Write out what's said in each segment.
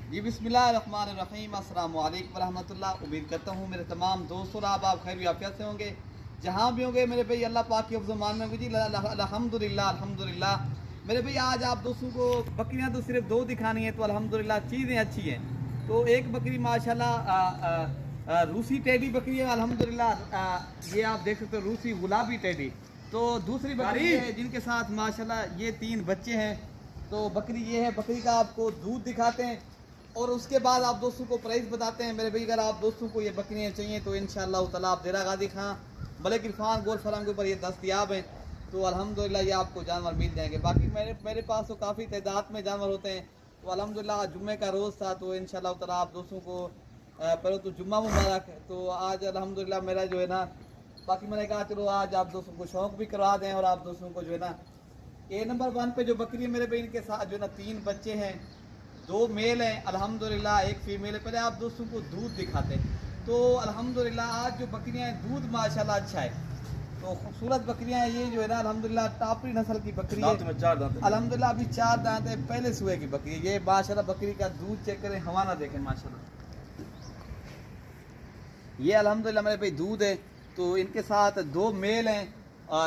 जी बिस्मिल्लाहिर्रहमानिर्रहीम, अस्सलाम वालेकुम वरहमतुल्लाह। उम्मीद करता हूँ मेरे तमाम दोस्तों आप खैर आफियत से होंगे जहाँ भी होंगे मेरे भाई। अल्लाह पाक की अफ़ज़मान में होंगे जी। अल्हम्दुलिल्लाह अल्हम्दुलिल्लाह। मेरे भाई आज आप दोस्तों को बकरियाँ तो सिर्फ दो दिखानी है, तो अल्हम्दुलिल्लाह चीज़ें अच्छी हैं। तो एक बकरी माशाल्लाह रूसी टेडी बकरी है अल्हम्दुलिल्लाह। ये आप देख सकते हो रूसी गुलाबी टेडी। तो दूसरी बकरी है जिनके साथ माशाल्लाह ये 3 बच्चे हैं। तो बकरी ये है, बकरी का आपको दूध दिखाते हैं और उसके बाद आप दोस्तों को प्राइस बताते हैं मेरे भाई। अगर आप दोस्तों को ये बकरियाँ चाहिए तो इंशाअल्लाह ताला आप देरा गाजी खां मलिक इरफान गोल्ड फार्म के ऊपर ये दस्तयाब हैं। तो अल्हम्दुलिल्लाह ये आपको जानवर मिल जाएंगे। बाकी मेरे पास तो काफ़ी तादाद में जानवर होते हैं। तो अल्हम्दुलिल्लाह जुम्मे का रोज़ था, तो इंशाअल्लाह ताला आप दोस्तों को पहले तो जुम्मा मुबारक है। तो आज अल्हम्दुलिल्लाह मेरा जो है ना, बाकी मैंने कहा चलो आज आप दोस्तों को शौक़ भी करवा दें और आप दोस्तों को जो है ना ए नंबर 1 पे जो बकरी है मेरे भाई, इनके साथ जो है ना 3 बच्चे हैं, 2 मेल हैं अल्हम्दुलिल्लाह, 1 फीमेल है। पहले आप दोस्तों को दूध दिखाते हैं। तो अल्हम्दुलिल्लाह आज जो बकरियां हैं दूध माशाल्लाह अच्छा है। तो खूबसूरत बकरियां हैं ये जो है ना अल्हम्दुलिल्लाह टापरी नस्ल की बकरी है अल्हम्दुलिल्लाह। अभी 4 दांत है, पहले सुबह की बकरी है ये माशाल्लाह। बकरी का दूध चेक करें, हवाना देखें माशाल्लाह। ये अल्हम्दुलिल्लाह मेरे भाई दूध है। तो इनके साथ 2 मेल हैं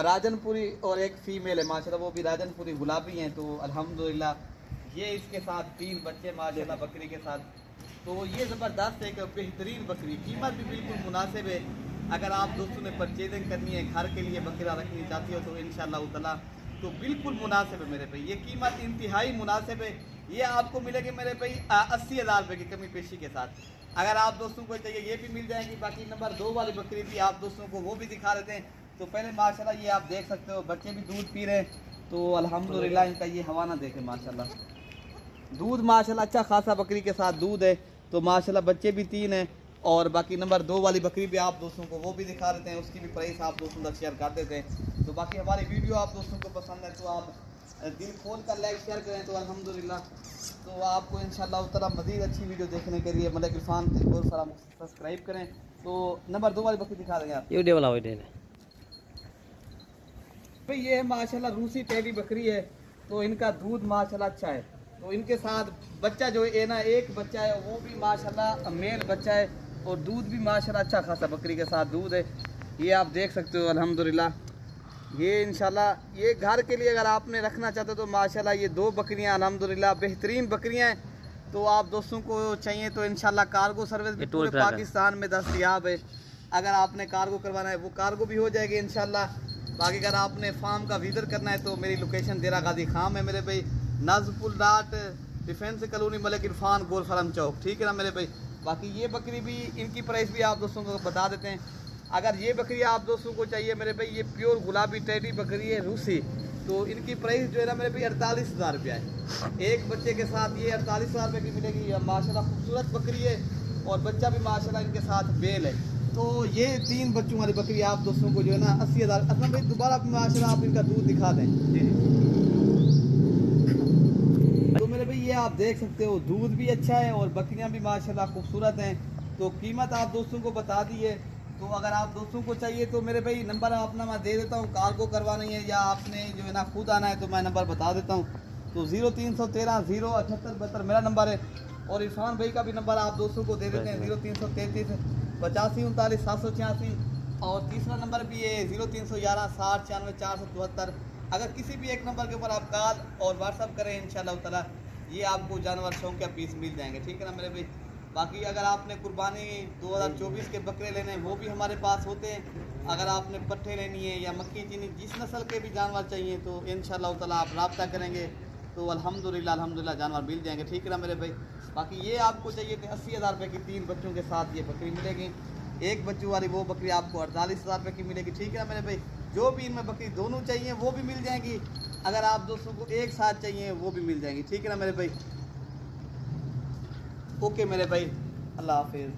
राजनपुरी और 1 फीमेल है माशाल्लाह, वो भी राजनपुरी गुलाबी हैं। तो अल्हम्दुलिल्लाह ये इसके साथ 3 बच्चे माशाल्लाह बकरी के साथ। तो ये ज़बरदस्त एक बेहतरीन बकरी, कीमत भी बिल्कुल मुनासिब है। अगर आप दोस्तों ने परचेजिंग करनी है, घर के लिए बकरा रखनी चाहती हो तो इंशाअल्लाह ताला तो बिल्कुल मुनासिब है मेरे भाई। ये कीमत इंतहाई मुनासिब है। ये आपको मिलेगी मेरे भाई 80,000 रुपये की कमी पेशी के साथ। अगर आप दोस्तों को चाहिए ये भी मिल जाएगी। बाकी नंबर 2 वाली बकरी भी आप दोस्तों को वो भी दिखा देते हैं। तो पहले माशाल्लाह ये आप देख सकते हो बच्चे भी दूध पी रहे हैं। तो अल्हम्दुलिल्लाह इनका ये हवाना देखें माशाल्लाह, दूध माशाल्लाह अच्छा खासा बकरी के साथ दूध है। तो माशाल्लाह बच्चे भी 3 हैं। और बाकी नंबर 2 वाली बकरी भी आप दोस्तों को वो भी दिखा देते हैं, उसकी भी प्राइस आप दोस्तों तक शेयर कर देते हैं। तो बाकी हमारी वीडियो आप दोस्तों को पसंद है तो आप दिल खोल कर लाइक शेयर करें। तो अल्हम्दुलिल्लाह तो आपको इंशाअल्लाह ताला मज़ीद अच्छी वीडियो देखने के लिए Malik Irfan gold farm subscribe करें। तो नंबर 2 वाली बकरी दिखा देंगे आप। वीडियो वाला भाई ये है माशाल्लाह रूसी टेडी बकरी है। तो इनका दूध माशाल्लाह अच्छा है। तो इनके साथ बच्चा जो है ना, एक बच्चा है वो भी माशाल्लाह मेल बच्चा है और दूध भी माशाल्लाह अच्छा खासा बकरी के साथ दूध है। ये आप देख सकते हो अल्हम्दुलिल्लाह। ये इंशाल्लाह ये घर के लिए अगर आपने रखना चाहते हो तो माशाल्लाह ये 2 बकरियां अल्हम्दुलिल्लाह बेहतरीन बकरियां हैं। तो आप दोस्तों को चाहिए तो इंशाल्लाह कार्गो सर्विस भी पूरे पाकिस्तान में दस्तयाब है। अगर आपने कार्गो करवाना है वो कार्गो भी हो जाएगी इंशाल्लाह। बाकी अगर आपने फार्म का विजिट करना है तो मेरी लोकेशन देरा गाजी खाम है मेरे भाई, नाजपुल डाट defence colony Malik Irfan gold farm चौक, ठीक है ना मेरे भाई। बाकी ये बकरी भी इनकी प्राइस भी आप दोस्तों को बता देते हैं। अगर ये बकरी आप दोस्तों को चाहिए मेरे भाई, ये प्योर गुलाबी टेडी बकरी है रूसी। तो इनकी प्राइस जो है ना मेरे भाई 48,000 रुपया है। एक बच्चे के साथ ये 48,000 रुपये की मिलेगी। माशाल्लाह खूबसूरत बकरी है और बच्चा भी माशाल्लाह इनके साथ बेल है। तो ये 3 बच्चों वाली बकरी आप दोस्तों को जो है ना 80,000। अच्छा भाई दोबारा माशाल्लाह आप इनका दूध दिखा दें। जी तो मेरे भाई ये आप देख सकते हो दूध भी अच्छा है और बकरियां भी माशाल्लाह खूबसूरत हैं। तो कीमत आप दोस्तों को बता दी है। तो अगर आप दोस्तों को चाहिए तो मेरे भाई नंबर अपना मैं दे देता हूँ, कार्गो करवानी है या आपने जो है ना खुद आना है तो मैं नंबर बता देता हूँ। तो 0313 07872 मेरा नंबर है और इरफान भाई का भी नंबर आप दोस्तों को दे देते हैं 0333 85 39 786। और तीसरा नंबर भी है 0311 60 96 474। अगर किसी भी एक नंबर के ऊपर आप कॉल और व्हाट्सअप करें इंशाल्लाह ताला ये आपको जानवर शौक या पीस मिल जाएंगे, ठीक है ना मेरे भाई। बाकी अगर आपने कुर्बानी 2024 के बकरे लेने हैं वो भी हमारे पास होते हैं। अगर आपने पट्ठे लेनी है या मक्की चीनी जिस नस्ल के भी जानवर चाहिए तो इंशाल्लाह ताला आप रब्ता करेंगे तो अल्हम्दुलिल्लाह जानवर मिल जाएंगे, ठीक है ना मेरे भाई। बाकी ये आपको चाहिए थे 80,000 रुपये की 3 बच्चों के साथ ये बकरी मिलेगी। एक बच्चों वाली वो बकरी आपको 48,000 रुपये की मिलेगी, ठीक है ना मेरे भाई। जो भी इनमें बकरी दोनों चाहिए वो भी मिल जाएंगी। अगर आप दोस्तों को एक साथ चाहिए वो भी मिल जाएंगी, ठीक है ना मेरे भाई। ओके मेरे भाई, अल्लाह हाफिज़।